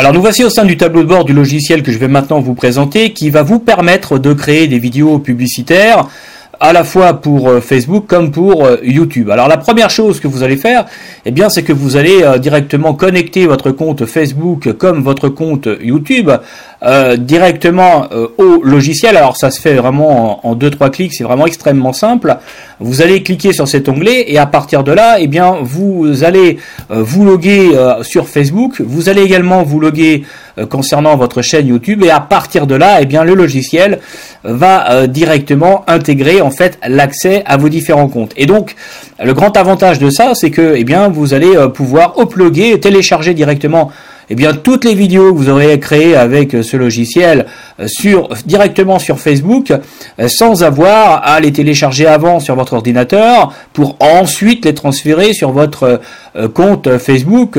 Alors nous voici au sein du tableau de bord du logiciel que je vais maintenant vous présenter, qui va vous permettre de créer des vidéos publicitaires à la fois pour Facebook comme pour YouTube. Alors la première chose que vous allez faire, eh bien, c'est que vous allez directement connecter votre compte Facebook comme votre compte YouTube directement au logiciel. Alors ça se fait vraiment en 2-3 clics, c'est vraiment extrêmement simple. Vous allez cliquer sur cet onglet et à partir de là, eh bien, vous allez vous loguer sur Facebook. Vous allez également vous loguer concernant votre chaîne YouTube et à partir de là, eh bien, le logiciel va directement intégrer en fait l'accès à vos différents comptes. Et donc, le grand avantage de ça, c'est que, eh bien, vous allez pouvoir uploader et télécharger directement eh bien, toutes les vidéos que vous aurez créées avec ce logiciel directement sur Facebook sans avoir à les télécharger avant sur votre ordinateur pour ensuite les transférer sur votre compte Facebook,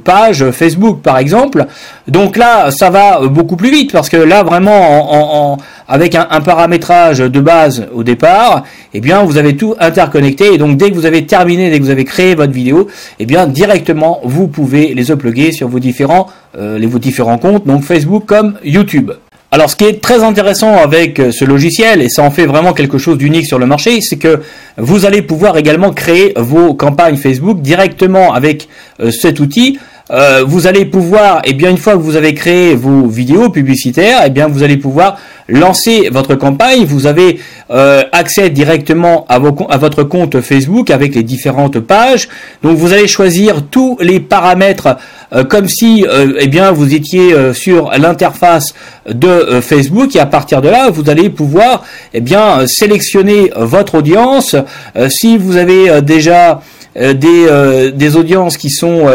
page Facebook par exemple. Donc là, ça va beaucoup plus vite parce que là, vraiment, avec un paramétrage de base au départ, eh bien, vous avez tout interconnecté et donc dès que vous avez terminé, dès que vous avez créé votre vidéo, eh bien, directement, vous pouvez les uploader sur vos différents comptes, donc Facebook comme YouTube. Alors, ce qui est très intéressant avec ce logiciel, et ça en fait vraiment quelque chose d'unique sur le marché, c'est que vous allez pouvoir également créer vos campagnes Facebook directement avec cet outil. Vous allez pouvoir, eh bien, une fois que vous avez créé vos vidéos publicitaires, eh bien, vous allez pouvoir lancer votre campagne. Vous avez accès directement à votre compte Facebook avec les différentes pages. Donc, vous allez choisir tous les paramètres comme si, eh bien, vous étiez sur l'interface de Facebook et à partir de là, vous allez pouvoir, eh bien, sélectionner votre audience. Si vous avez déjà des audiences qui sont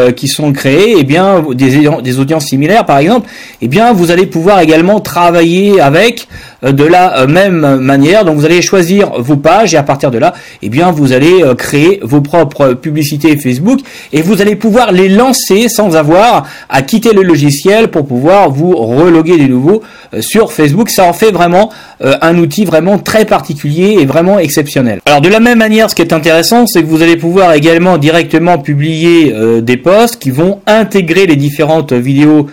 créées, eh bien des audiences similaires par exemple, eh bien vous allez pouvoir également travailler avec de la même manière. Donc vous allez choisir vos pages et à partir de là, eh bien vous allez créer vos propres publicités Facebook et vous allez pouvoir les lancer sans avoir à quitter le logiciel pour pouvoir vous reloguer de nouveau sur Facebook. Ça en fait vraiment un outil vraiment très particulier et vraiment exceptionnel. Alors de la même manière, ce qui est intéressant, c'est que vous allez pouvoir également directement publier des posts qui vont intégrer les différentes vidéos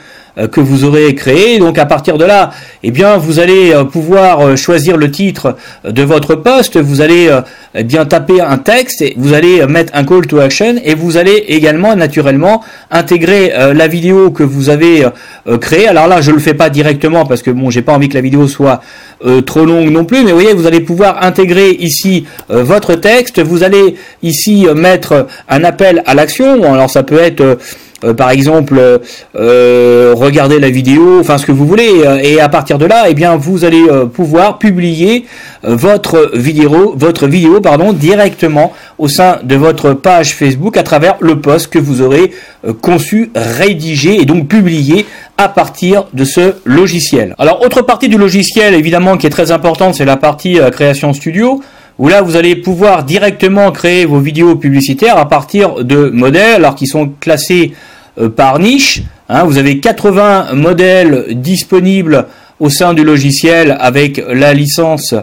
que vous aurez créé. Donc à partir de là, eh bien vous allez pouvoir choisir le titre de votre post, vous allez eh bien taper un texte, et vous allez mettre un call to action et vous allez également naturellement intégrer la vidéo que vous avez créée. Alors là, je le fais pas directement parce que bon, j'ai pas envie que la vidéo soit trop longue non plus, mais vous voyez, vous allez pouvoir intégrer ici votre texte, vous allez ici mettre un appel à l'action. Alors ça peut être par exemple regarder la vidéo, enfin ce que vous voulez, et à partir de là, eh bien vous allez pouvoir publier votre vidéo directement au sein de votre page Facebook à travers le post que vous aurez conçu, rédigé et donc publié à partir de ce logiciel. Alors autre partie du logiciel évidemment qui est très importante, c'est la partie création studio, où là vous allez pouvoir directement créer vos vidéos publicitaires à partir de modèles alors qui sont classés par niche. Vous avez 80 modèles disponibles au sein du logiciel avec la licence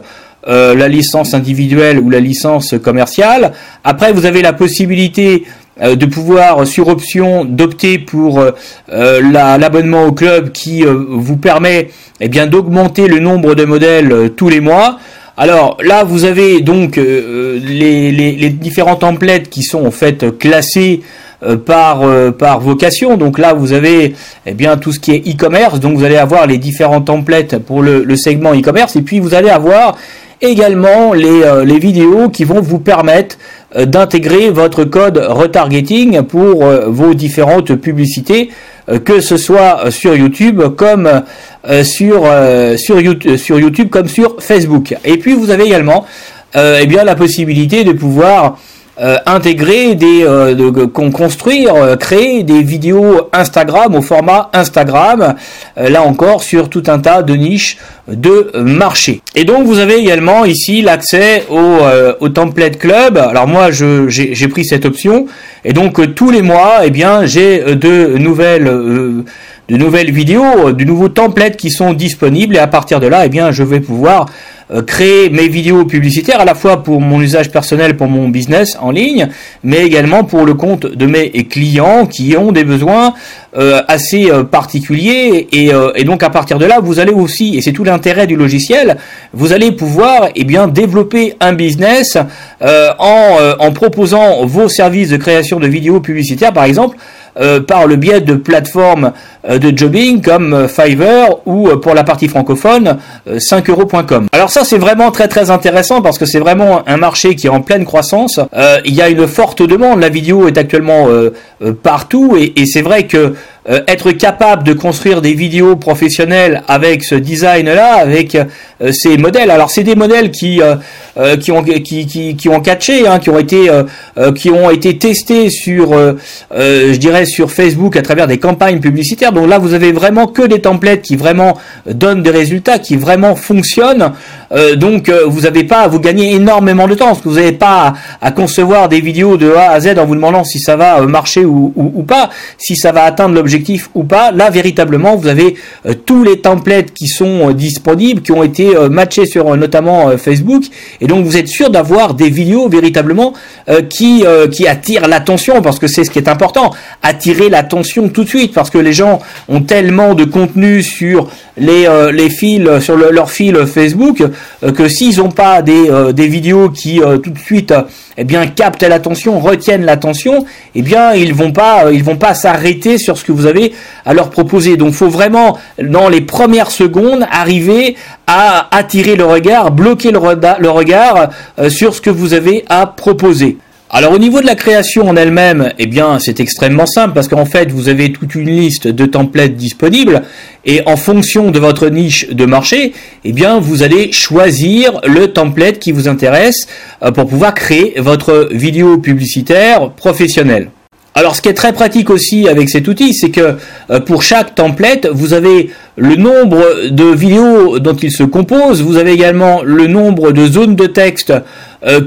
individuelle ou la licence commerciale. Après, vous avez la possibilité de pouvoir, sur option, d'opter pour l'abonnement au club qui vous permet eh bien d'augmenter le nombre de modèles tous les mois. Alors là, vous avez donc les différents templates qui sont en fait classés par vocation. Donc là, vous avez eh bien tout ce qui est e-commerce. Donc vous allez avoir les différents templates pour le segment e-commerce. Et puis vous allez avoir également les vidéos qui vont vous permettre d'intégrer votre code retargeting pour vos différentes publicités, que ce soit sur YouTube comme sur YouTube comme sur Facebook. Et puis vous avez également eh bien la possibilité de pouvoir intégrer créer des vidéos Instagram au format Instagram, là encore sur tout un tas de niches de marché. Et donc vous avez également ici l'accès au template club. Alors moi j'ai pris cette option et donc tous les mois eh bien j'ai de nouvelles vidéos, de nouveaux templates qui sont disponibles et à partir de là eh bien je vais pouvoir créer mes vidéos publicitaires à la fois pour mon usage personnel, pour mon business en ligne, mais également pour le compte de mes clients qui ont des besoins assez particuliers et donc à partir de là vous allez aussi, et c'est tout l'intérêt du logiciel, vous allez pouvoir développer un business en proposant vos services de création de vidéos publicitaires par exemple par le biais de plateformes de jobbing comme Fiverr ou pour la partie francophone 5euros.com. Alors ça c'est vraiment très très intéressant parce que c'est vraiment un marché qui est en pleine croissance. Il y a une forte demande, la vidéo est actuellement partout et c'est vrai que être capable de construire des vidéos professionnelles avec ce design-là, avec ces modèles. Alors c'est des modèles qui ont catché, qui ont été testés sur, je dirais sur Facebook à travers des campagnes publicitaires. Donc là vous avez vraiment que des templates qui vraiment donnent des résultats, qui vraiment fonctionnent. Donc vous n'avez pas à vous gagner énormément de temps, parce que vous n'avez pas à concevoir des vidéos de A à Z en vous demandant si ça va marcher ou pas, si ça va atteindre l'objectif ou pas. Là véritablement vous avez tous les templates qui sont disponibles, qui ont été matchés sur notamment Facebook, et donc vous êtes sûr d'avoir des vidéos véritablement qui attirent l'attention, parce que c'est ce qui est important, attirer l'attention tout de suite, parce que les gens ont tellement de contenu sur les fils, sur leur fil Facebook, que s'ils n'ont pas des vidéos qui tout de suite captent l'attention, retiennent l'attention, ils vont pas s'arrêter sur ce que vous avez à leur proposer. Donc faut vraiment dans les premières secondes arriver à attirer le regard, bloquer le regard sur ce que vous avez à proposer. Alors au niveau de la création en elle-même, c'est extrêmement simple, parce qu'en fait vous avez toute une liste de templates disponibles, et en fonction de votre niche de marché, vous allez choisir le template qui vous intéresse pour pouvoir créer votre vidéo publicitaire professionnelle. Alors ce qui est très pratique aussi avec cet outil, c'est que pour chaque template, vous avez le nombre de vidéos dont il se compose, vous avez également le nombre de zones de texte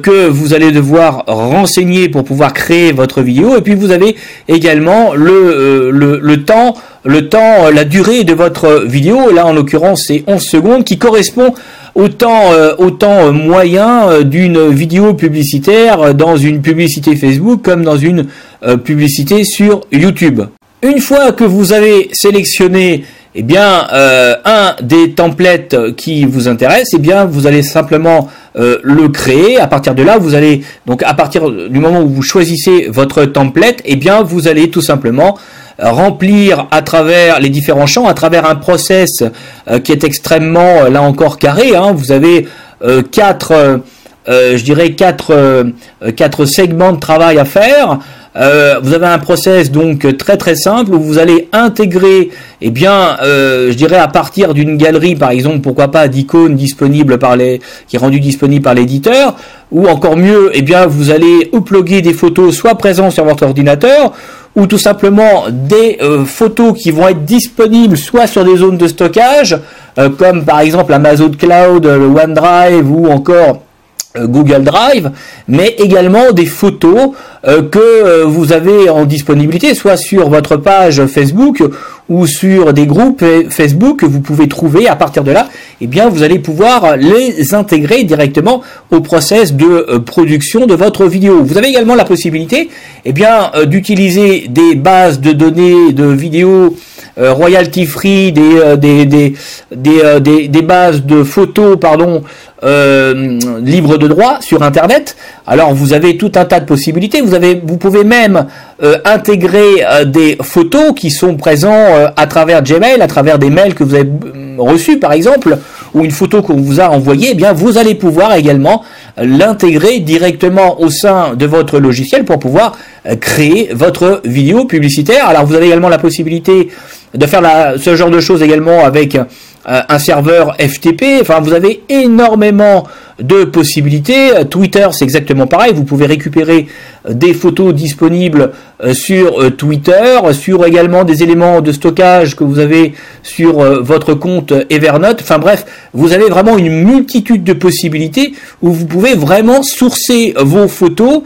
que vous allez devoir renseigner pour pouvoir créer votre vidéo, et puis vous avez également le temps, la durée de votre vidéo. Là en l'occurrence c'est 11 secondes, qui correspond au temps moyen d'une vidéo publicitaire dans une publicité Facebook comme dans une publicité sur YouTube. Une fois que vous avez sélectionné un des templates qui vous intéresse, vous allez simplement le créer. À partir de là, vous allez donc à partir du moment où vous choisissez votre template, vous allez tout simplement remplir à travers les différents champs, à travers un process qui est extrêmement là encore carré. Vous avez quatre segments de travail à faire. Vous avez un process donc très très simple où vous allez intégrer, à partir d'une galerie par exemple, pourquoi pas d'icônes disponibles qui est rendue disponible par l'éditeur, ou encore mieux, vous allez uploader des photos soit présentes sur votre ordinateur, ou tout simplement des photos qui vont être disponibles soit sur des zones de stockage, comme par exemple Amazon Cloud, le OneDrive ou encore Google Drive, mais également des photos que vous avez en disponibilité, soit sur votre page Facebook ou sur des groupes Facebook que vous pouvez trouver. À partir de là, vous allez pouvoir les intégrer directement au process de production de votre vidéo. Vous avez également la possibilité d'utiliser des bases de données de vidéos royalty free, des bases de photos libres de droit sur internet. Alors vous avez tout un tas de possibilités. Vous pouvez même intégrer des photos qui sont présents à travers Gmail, à travers des mails que vous avez reçus par exemple, ou une photo qu'on vous a envoyée. Vous allez pouvoir également l'intégrer directement au sein de votre logiciel pour pouvoir créer votre vidéo publicitaire. Alors vous avez également la possibilité de faire ce genre de choses également avec un serveur FTP. Enfin, vous avez énormément de possibilités. Twitter, c'est exactement pareil. Vous pouvez récupérer des photos disponibles sur Twitter, sur également des éléments de stockage que vous avez sur votre compte Evernote. Enfin bref, vous avez vraiment une multitude de possibilités où vous pouvez vraiment sourcer vos photos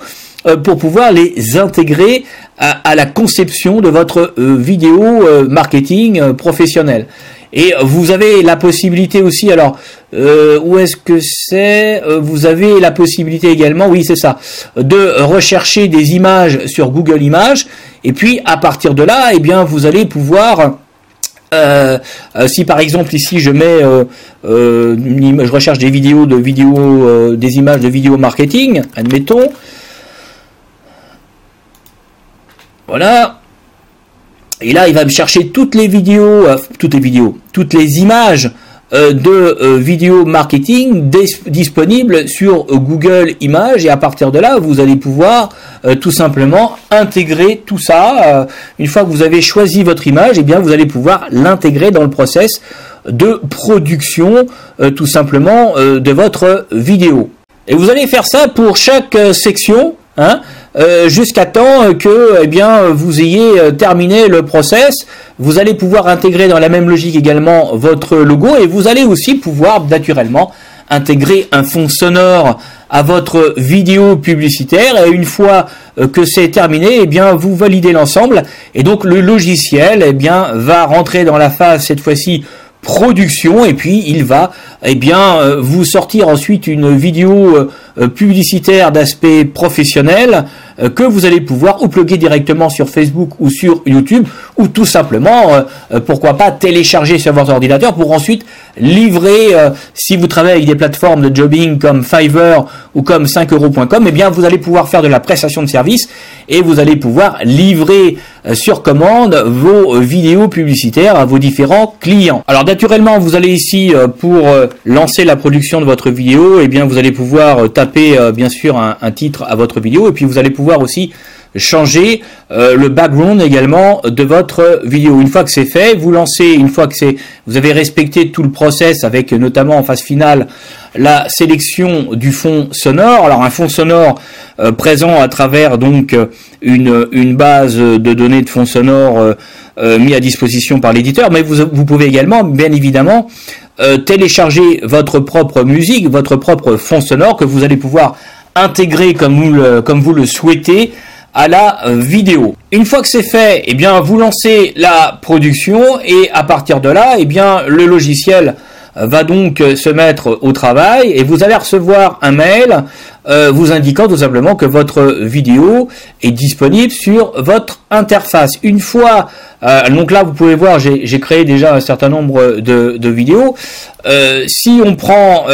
pour pouvoir les intégrer à la conception de votre vidéo marketing professionnel. Et vous avez la possibilité aussi, alors où est-ce que c'est, vous avez la possibilité également, oui c'est ça, de rechercher des images sur Google Images, et puis à partir de là, eh bien vous allez pouvoir, si par exemple ici je mets, je recherche des vidéos des images de vidéo marketing, admettons, voilà. Et là, il va me chercher toutes les images de vidéos marketing disponibles sur Google Images. Et à partir de là, vous allez pouvoir tout simplement intégrer tout ça. Une fois que vous avez choisi votre image, eh bien, vous allez pouvoir l'intégrer dans le process de production, tout simplement, de votre vidéo. Et vous allez faire ça pour chaque section, hein. Jusqu'à temps que vous ayez terminé le process. Vous allez pouvoir intégrer dans la même logique également votre logo, et vous allez aussi pouvoir naturellement intégrer un fond sonore à votre vidéo publicitaire, et une fois que c'est terminé, vous validez l'ensemble, et donc le logiciel va rentrer dans la phase cette fois-ci production, et puis il va vous sortir ensuite une vidéo publicitaire d'aspect professionnel que vous allez pouvoir uploader directement sur Facebook ou sur YouTube, ou tout simplement pourquoi pas télécharger sur votre ordinateur pour ensuite livrer, si vous travaillez avec des plateformes de jobbing comme Fiverr ou comme 5euros.com, vous allez pouvoir faire de la prestation de service et vous allez pouvoir livrer sur commande vos vidéos publicitaires à vos différents clients. Alors naturellement, vous allez ici pour lancer la production de votre vidéo, vous allez pouvoir taper bien sûr un titre à votre vidéo, et puis vous allez pouvoir aussi changer le background également de votre vidéo. Une fois que c'est fait, vous lancez, une fois que vous avez respecté tout le process avec notamment en phase finale la sélection du fond sonore. Alors un fond sonore présent à travers donc une base de données de fond sonore mis à disposition par l'éditeur, mais vous pouvez également bien évidemment télécharger votre propre musique, votre propre fond sonore que vous allez pouvoir intégrer comme vous le souhaitez à la vidéo. Une fois que c'est fait, vous lancez la production, et à partir de là, le logiciel va donc se mettre au travail, et vous allez recevoir un mail vous indiquant tout simplement que votre vidéo est disponible sur votre interface. Une fois, donc là vous pouvez voir, j'ai créé déjà un certain nombre de vidéos. Si on prend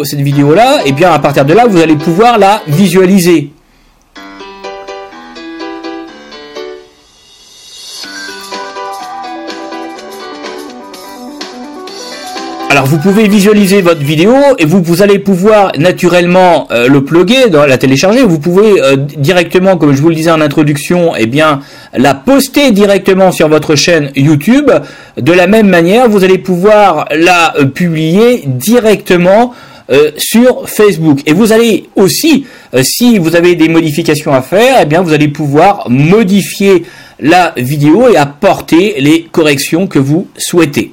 cette vidéo là, à partir de là vous allez pouvoir la visualiser. Alors vous pouvez visualiser votre vidéo, et vous allez pouvoir naturellement le plugger, la télécharger. Vous pouvez directement, comme je vous le disais en introduction, la poster directement sur votre chaîne YouTube. De la même manière, vous allez pouvoir la publier directement sur Facebook. Et vous allez aussi, si vous avez des modifications à faire, vous allez pouvoir modifier la vidéo et apporter les corrections que vous souhaitez.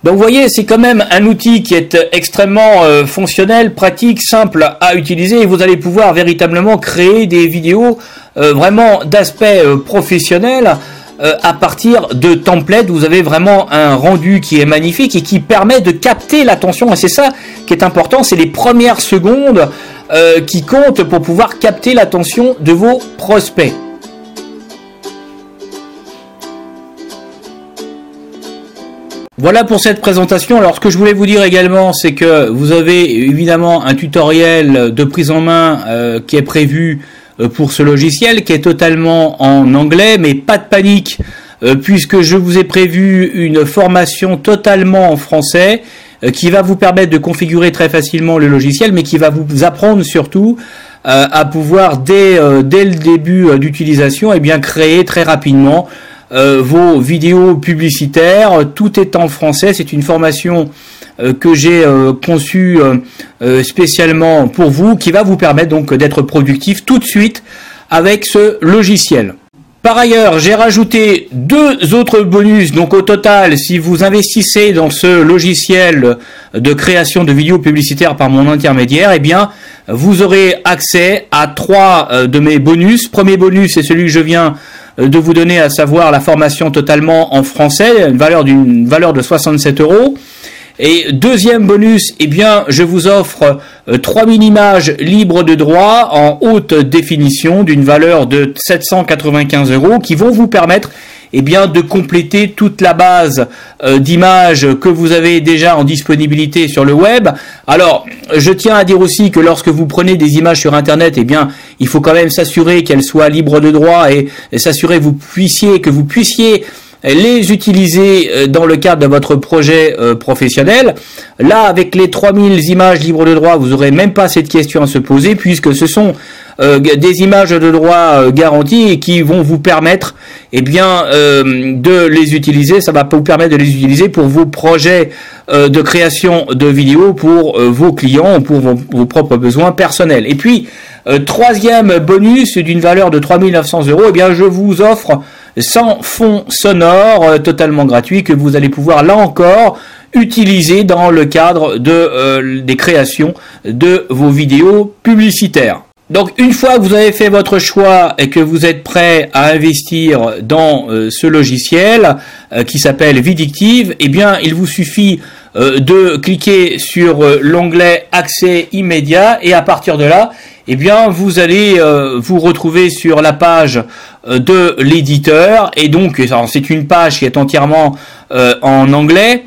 Donc vous voyez, c'est quand même un outil qui est extrêmement fonctionnel, pratique, simple à utiliser, et vous allez pouvoir véritablement créer des vidéos vraiment d'aspect professionnel à partir de templates. Vous avez vraiment un rendu qui est magnifique et qui permet de capter l'attention, et c'est ça qui est important, c'est les premières secondes qui comptent pour pouvoir capter l'attention de vos prospects. Voilà pour cette présentation. Alors ce que je voulais vous dire également, c'est que vous avez évidemment un tutoriel de prise en main qui est prévu pour ce logiciel, qui est totalement en anglais, mais pas de panique, puisque je vous ai prévu une formation totalement en français qui va vous permettre de configurer très facilement le logiciel, mais qui va vous apprendre surtout à pouvoir dès le début d'utilisation créer très rapidement vos vidéos publicitaires. Tout est en français. C'est une formation que j'ai conçue spécialement pour vous, qui va vous permettre donc d'être productif tout de suite avec ce logiciel. Par ailleurs, j'ai rajouté 2 autres bonus. Donc au total, si vous investissez dans ce logiciel de création de vidéos publicitaires par mon intermédiaire, eh bien, vous aurez accès à 3 de mes bonus. Premier bonus, c'est celui que je viens de vous donner, à savoir la formation totalement en français, d'une valeur de 67 €. Et deuxième bonus, eh bien, je vous offre 3000 images libres de droit en haute définition d'une valeur de 795 € qui vont vous permettre, eh bien, de compléter toute la base d'images que vous avez déjà en disponibilité sur le web. Alors, je tiens à dire aussi que lorsque vous prenez des images sur Internet, eh bien, il faut quand même s'assurer qu'elles soient libres de droit et s'assurer que vous puissiez les utiliser dans le cadre de votre projet professionnel. Là, avec les 3000 images libres de droit, vous n'aurez même pas cette question à se poser, puisque ce sont des images de droit garanties et qui vont vous permettre, eh bien, de les utiliser. Ça va vous permettre de les utiliser pour vos projets de création de vidéos pour vos clients ou pour vos propres besoins personnels. Et puis, troisième bonus d'une valeur de 3900 €, eh bien, je vous offre 100 fonds sonores totalement gratuits que vous allez pouvoir, là encore, utiliser dans le cadre des créations de vos vidéos publicitaires. Donc une fois que vous avez fait votre choix et que vous êtes prêt à investir dans ce logiciel qui s'appelle Vidictive, eh bien il vous suffit de cliquer sur l'onglet accès immédiat et à partir de là, eh bien vous allez vous retrouver sur la page de l'éditeur et donc c'est une page qui est entièrement en anglais.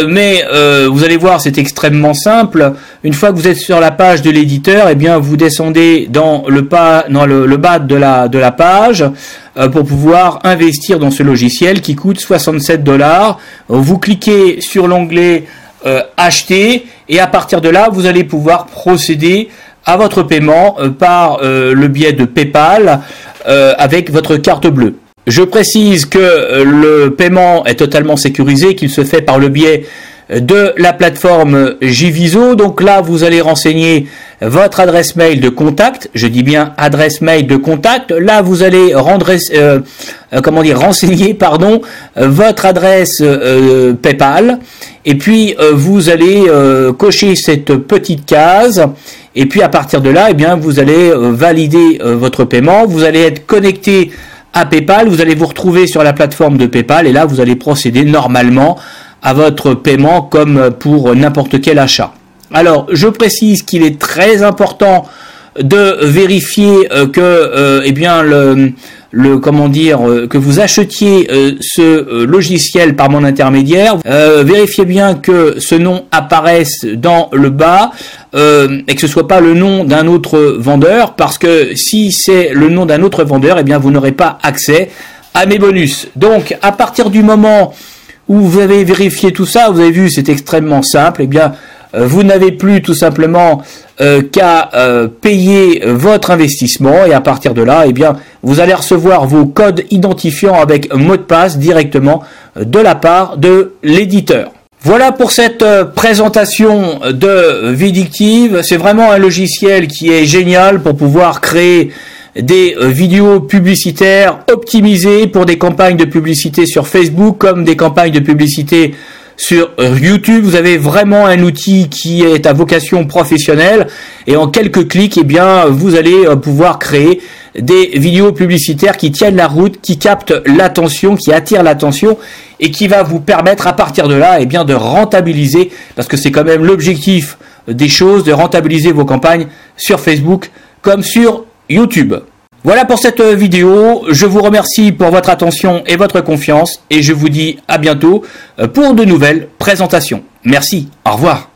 Mais vous allez voir, c'est extrêmement simple. Une fois que vous êtes sur la page de l'éditeur, eh bien vous descendez dans le bas de la page pour pouvoir investir dans ce logiciel qui coûte 67 $. Vous cliquez sur l'onglet acheter et à partir de là, vous allez pouvoir procéder à votre paiement par le biais de PayPal avec votre carte bleue. Je précise que le paiement est totalement sécurisé, qu'il se fait par le biais de la plateforme JViso. Donc là, vous allez renseigner votre adresse mail de contact. Je dis bien adresse mail de contact. Là, vous allez renseigner votre adresse PayPal. Et puis, vous allez cocher cette petite case. Et puis, à partir de là, eh bien, vous allez valider votre paiement. Vous allez être connecté à PayPal, vous allez vous retrouver sur la plateforme de PayPal et là vous allez procéder normalement à votre paiement comme pour n'importe quel achat. Alors je précise qu'il est très important de vérifier que que vous achetiez ce logiciel par mon intermédiaire. Vérifiez bien que ce nom apparaisse dans le bas et que ce soit pas le nom d'un autre vendeur, parce que si c'est le nom d'un autre vendeur, eh bien vous n'aurez pas accès à mes bonus. Donc à partir du moment où vous avez vérifié tout ça, vous avez vu, c'est extrêmement simple, eh bien vous n'avez plus tout simplement qu'à payer votre investissement et à partir de là, eh bien, vous allez recevoir vos codes identifiants avec mot de passe directement de la part de l'éditeur. Voilà pour cette présentation de Vidictive. C'est vraiment un logiciel qui est génial pour pouvoir créer des vidéos publicitaires optimisées pour des campagnes de publicité sur Facebook comme des campagnes de publicité sur YouTube. Vous avez vraiment un outil qui est à vocation professionnelle et en quelques clics, eh bien, vous allez pouvoir créer des vidéos publicitaires qui tiennent la route, qui captent l'attention, qui attirent l'attention et qui va vous permettre à partir de là, eh bien, de rentabiliser, parce que c'est quand même l'objectif des choses, de rentabiliser vos campagnes sur Facebook comme sur YouTube. Voilà pour cette vidéo, je vous remercie pour votre attention et votre confiance et je vous dis à bientôt pour de nouvelles présentations. Merci, au revoir.